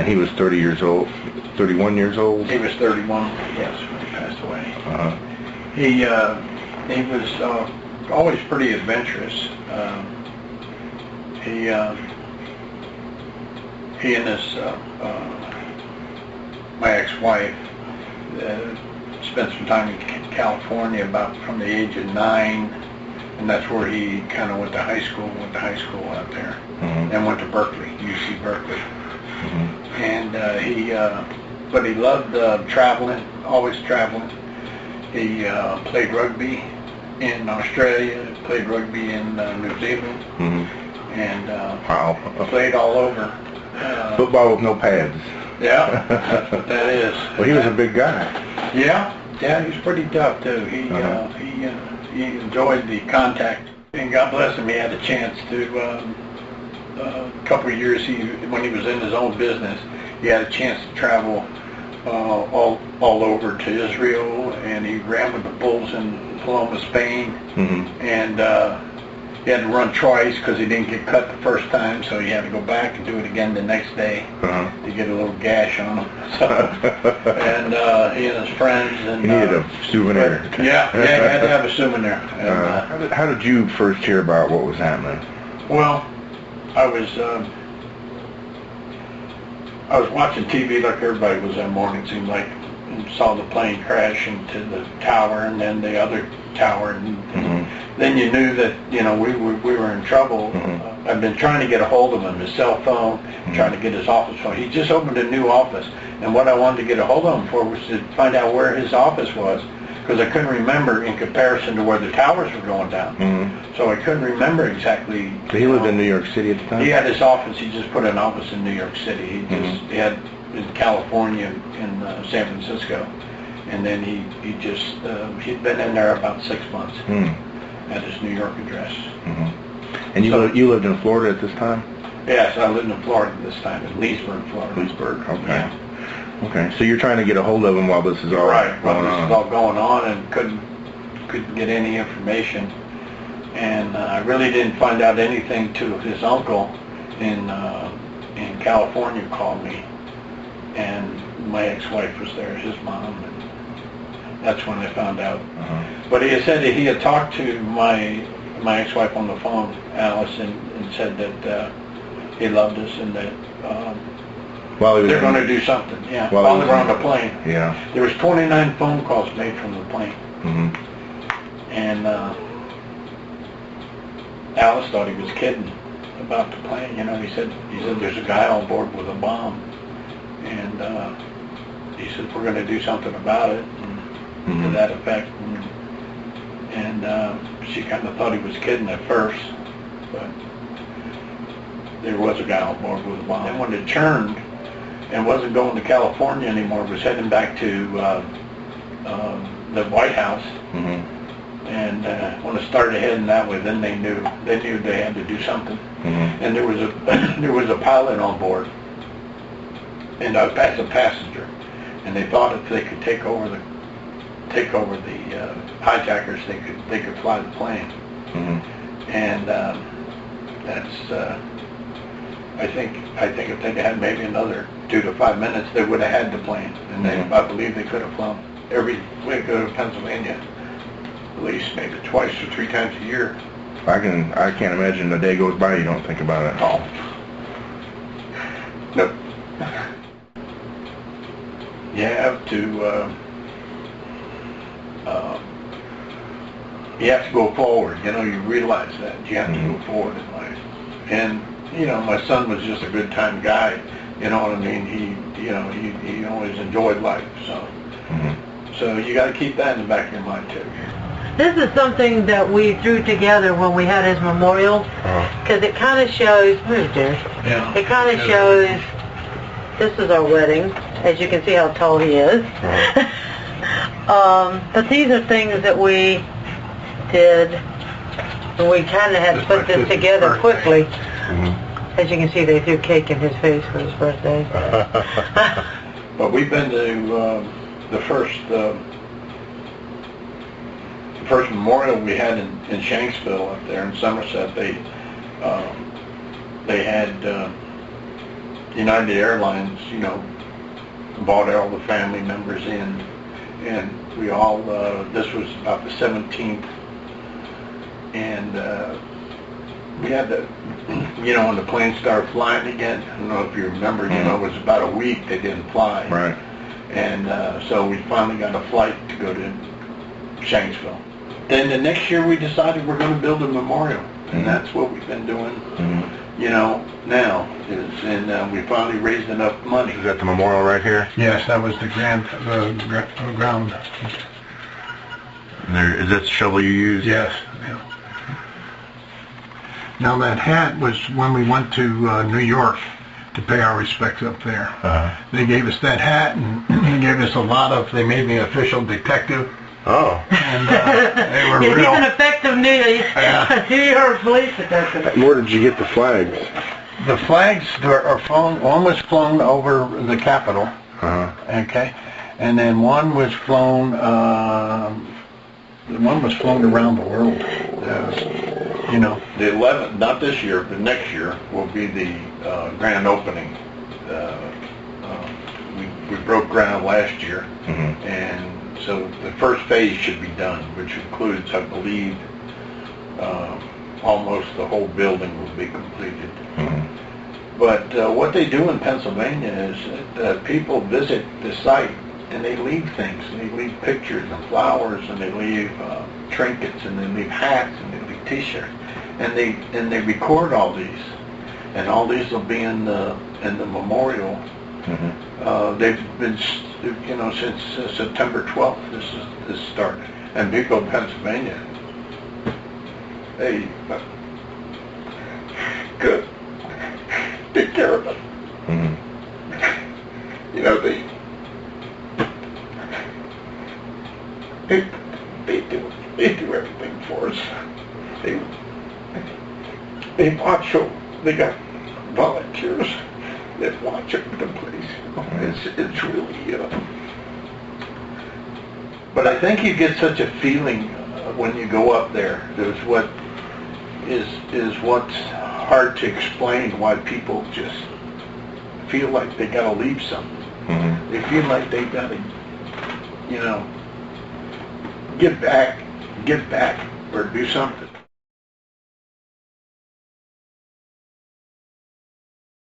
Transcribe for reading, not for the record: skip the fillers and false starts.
And he was 30 years old, 31 years old? He was 31, yes, when he passed away. He was always pretty adventurous. He and his my ex-wife spent some time in California about from the age of 9, and that's where he kind of went to high school out there, and went to Berkeley, UC Berkeley. And but he loved traveling, always traveling. He played rugby in Australia, played rugby in New Zealand, and played all over. Football with no pads. Yeah, that's what that is. Well, he was a big guy. Yeah, he was pretty tough too. He enjoyed the contact, and God bless him, he had a chance to. A couple of years, when he was in his own business, he had a chance to travel all over to Israel, and he ran with the Bulls in Paloma, Spain, and he had to run twice because he didn't get cut the first time, so he had to go back and do it again the next day to get a little gash on him. So, and he and his friends, and he needed a souvenir. Yeah, he had to have a souvenir. And, how did you first hear about what was happening? Well, I was watching TV like everybody was that morning, it seemed like, and saw the plane crash into the tower and then the other tower, and then you knew that, you know, we were in trouble. I've been trying to get a hold of him, his cell phone, trying to get his office phone. He just opened a new office, and what I wanted to get a hold of him for was to find out where his office was, because I couldn't remember in comparison to where the towers were going down. So I couldn't remember exactly. So he lived in New York City at the time? He had his office. He just put an office in New York City. He had in California, in San Francisco, and then he'd been in there about 6 months at his New York address. And you lived in Florida at this time? Yes, I lived in Florida at this time, in Leesburg, Florida. Leesburg, okay. Yeah. Okay, so you're trying to get a hold of him while this is all going on. This is all going on, and couldn't get any information. And I really didn't find out anything till his uncle in California called me, and my ex-wife was there, his mom, and that's when I found out. But he had said that he had talked to my ex-wife on the phone, Alice, and said that he loved us and that they're going to do something. Yeah, while they were on the plane. Yeah. There was 29 phone calls made from the plane. And Alice thought he was kidding about the plane. You know, he said there's a guy on board with a bomb, and he said we're going to do something about it, and to that effect. And she kind of thought he was kidding at first, but there was a guy on board with a bomb. And when it turned and wasn't going to California anymore, was heading back to the White House. And when it started heading that way, then they knew they had to do something. And there was a pilot on board, and as a passenger, and they thought if they could take over the hijackers, they could fly the plane. And that's I think if they had maybe another 2 to 5 minutes, they would have had the plane, and I believe they could have flown every way to go to Pennsylvania, at least maybe twice or 3 times a year. I can't imagine a day goes by you don't think about it. Oh. Nope. You have to go forward. You know, you realize that you have to go forward in life. And you know, my son was just a good time guy. You know what I mean? He always enjoyed life. So, so you got to keep that in the back of your mind too. This is something that we threw together when we had his memorial, because it kind of shows. Where's Jerry? Yeah. It kind of shows. This is our wedding. As you can see how tall he is. But these are things that we did, and we kind of had to put this together quickly. As you can see, they threw cake in his face for his birthday. But we've been to the first memorial we had in Shanksville up there in Somerset. They had United Airlines, you know, brought all the family members in, and we all, this was about the 17th, and we had to, you know, when the plane started flying again, I don't know if you remember, you know, it was about a week they didn't fly. Right. And so we finally got a flight to go to Shanksville. Then the next year we decided we're going to build a memorial, and that's what we've been doing, you know, now. And we finally raised enough money. Is that the memorial right here? Yes, that was the ground. And there, is that the shovel you use? Yes. Yeah. Now that hat was when we went to New York to pay our respects up there. They gave us that hat, and they gave us a lot of. They made me official detective. Oh. And they were He's real. an effective New York police detective. And where did you get the flags? The flags are flown. One was flown over the Capitol. Okay, and then one was flown. One was flown around the world. You know, The 11th, not this year, but next year, will be the grand opening. We broke ground last year, and so the first phase should be done, which includes, I believe, almost the whole building will be completed. But what they do in Pennsylvania is that people visit the site and they leave things, and they leave pictures and flowers, and they leave trinkets, and they leave hats, and they leave T-shirts, and they record all these, and all these will be in the memorial. They've been, you know, since September 12th. This started, and people in Pennsylvania, they good, take care of it. You know, they do everything for us. They watch them. They got volunteers that watch over the place. It's really. But I think you get such a feeling when you go up there. There's what is what's hard to explain. Why people just feel like they got to leave something. They feel like they got to, you know, give back, or do something.